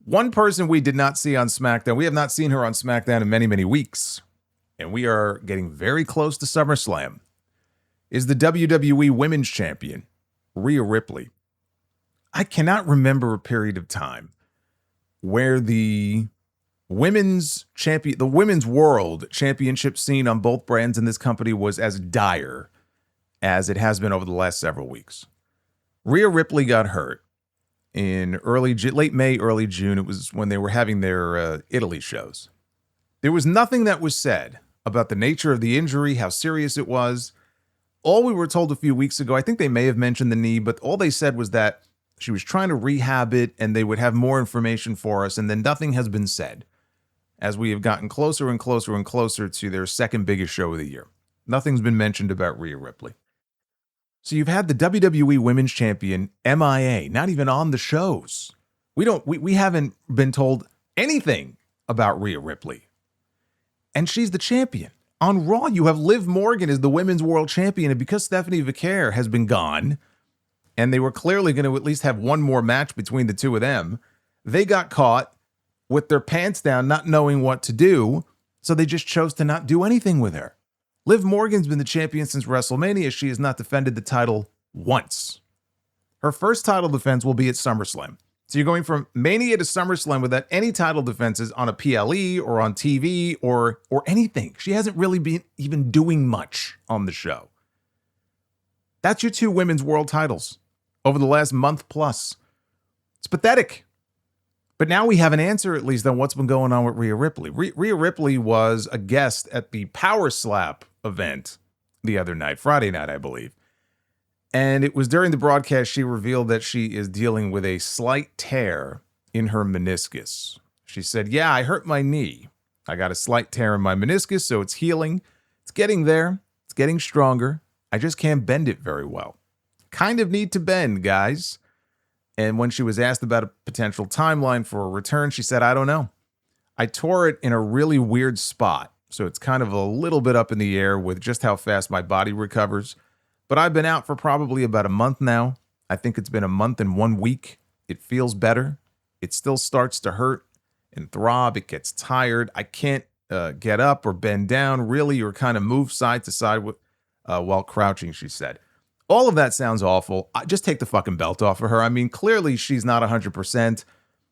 One person we did not see on SmackDown, we have not seen her on SmackDown in many, many weeks, and we are getting very close to SummerSlam, is the WWE Women's Champion, Rhea Ripley. I cannot remember a period of time where the women's world championship scene on both brands in this company was as dire as it has been over the last several weeks. Rhea Ripley got hurt in late May, early June. It was when they were having their Italy shows. There was nothing that was said about the nature of the injury, how serious it was. All we were told a few weeks ago, I think they may have mentioned the knee, but all they said was that she was trying to rehab it and they would have more information for us, and then nothing has been said as we have gotten closer and closer and closer to their second biggest show of the year. Nothing's been mentioned about Rhea Ripley. So you've had the WWE Women's Champion MIA, not even on the shows. We haven't been told anything about Rhea Ripley. And she's the champion. On Raw, you have Liv Morgan as the Women's World Champion, and because Stephanie Vacate has been gone, and they were clearly going to at least have one more match between the two of them, they got caught with their pants down, not knowing what to do, so they just chose to not do anything with her. Liv Morgan's been the champion since WrestleMania. She has not defended the title once. Her first title defense will be at SummerSlam. So you're going from Mania to SummerSlam without any title defenses on a PLE or on TV or anything. She hasn't really been even doing much on the show. That's your two women's world titles over the last month plus. It's pathetic. But now we have an answer, at least, on what's been going on with Rhea Ripley. Rhea Ripley was a guest at the Power Slap event the other night, Friday night, I believe. And it was during the broadcast she revealed that she is dealing with a slight tear in her meniscus. She said, yeah, I hurt my knee. I got a slight tear in my meniscus, so it's healing. It's getting there. It's getting stronger. I just can't bend it very well. Kind of need to bend, guys. And when she was asked about a potential timeline for a return, she said, I don't know. I tore it in a really weird spot, so it's kind of a little bit up in the air with just how fast my body recovers. But I've been out for probably about a month now. I think it's been a month and 1 week. It feels better. It still starts to hurt and throb. It gets tired. I can't get up or bend down really or kind of move side to side while crouching, she said. All of that sounds awful. Just take the fucking belt off of her. I mean, clearly she's not 100%.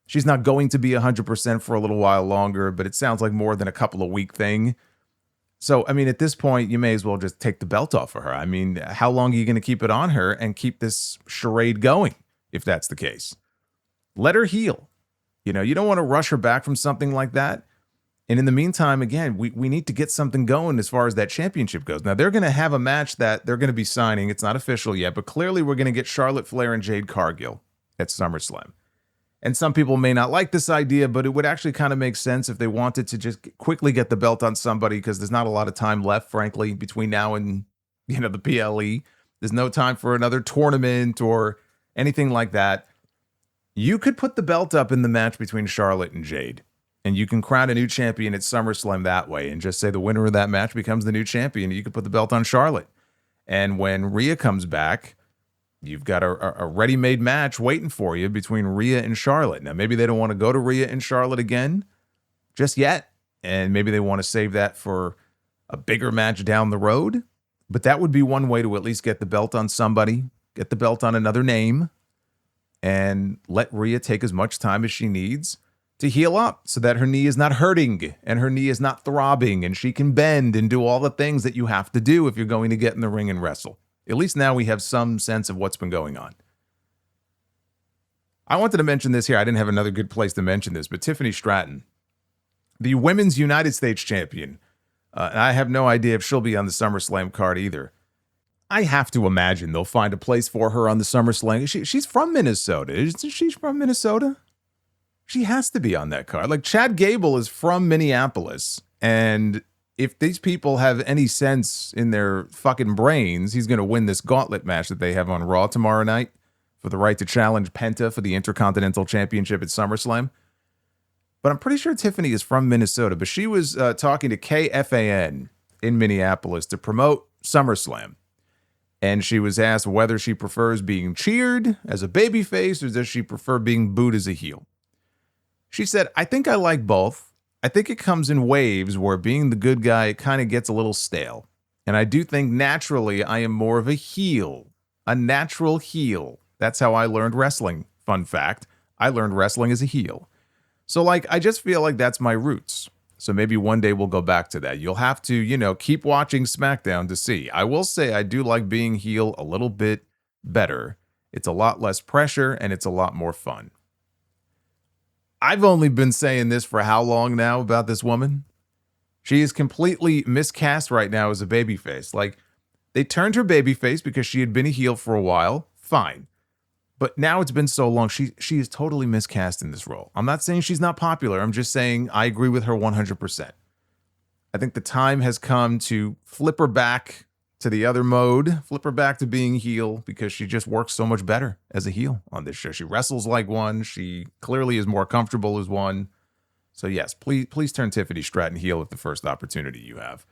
She's not going to be 100% for a little while longer, but it sounds like more than a couple of week thing. So, I mean, at this point, you may as well just take the belt off of her. I mean, how long are you going to keep it on her and keep this charade going, if that's the case? Let her heal. You know, you don't want to rush her back from something like that. And in the meantime, again, we need to get something going as far as that championship goes. Now, they're going to have a match that they're going to be signing. It's not official yet, but clearly we're going to get Charlotte Flair and Jade Cargill at SummerSlam. And some people may not like this idea, but it would actually kind of make sense if they wanted to just quickly get the belt on somebody, because there's not a lot of time left, frankly, between now and, the PLE. There's no time for another tournament or anything like that. You could put the belt up in the match between Charlotte and Jade, and you can crown a new champion at SummerSlam that way and just say the winner of that match becomes the new champion. You could put the belt on Charlotte. And when Rhea comes back, you've got a ready-made match waiting for you between Rhea and Charlotte. Now, maybe they don't want to go to Rhea and Charlotte again just yet, and maybe they want to save that for a bigger match down the road. But that would be one way to at least get the belt on somebody, get the belt on another name, and let Rhea take as much time as she needs to heal up so that her knee is not hurting and her knee is not throbbing and she can bend and do all the things that you have to do if you're going to get in the ring and wrestle. At least now we have some sense of what's been going on. I wanted to mention this here. I didn't have another good place to mention this, but Tiffany Stratton, the Women's United States Champion, and I have no idea if she'll be on the SummerSlam card either. I have to imagine they'll find a place for her on the SummerSlam. She's from Minnesota. Isn't she from Minnesota? She has to be on that card. Like, Chad Gable is from Minneapolis, and if these people have any sense in their fucking brains, he's going to win this gauntlet match that they have on Raw tomorrow night for the right to challenge Penta for the Intercontinental Championship at SummerSlam. But I'm pretty sure Tiffany is from Minnesota, but she was talking to KFAN in Minneapolis to promote SummerSlam. And she was asked whether she prefers being cheered as a babyface or does she prefer being booed as a heel. She said, I think I like both. I think it comes in waves where being the good guy kind of gets a little stale. And I do think naturally I am more of a heel, a natural heel. That's how I learned wrestling. Fun fact, I learned wrestling as a heel. So, like, I just feel like that's my roots. So maybe one day we'll go back to that. You'll have to, keep watching SmackDown to see. I will say I do like being heel a little bit better. It's a lot less pressure and it's a lot more fun. I've only been saying this for how long now about this woman? She is completely miscast right now as a babyface. Like, they turned her babyface because she had been a heel for a while. Fine. But now it's been so long, she is totally miscast in this role. I'm not saying she's not popular. I'm just saying I agree with her 100%. I think the time has come to flip her back to the other mode, flip her back to being heel, because she just works so much better as a heel on this show. She wrestles like one. She clearly is more comfortable as one. So yes, please turn Tiffany Stratton heel at the first opportunity you have.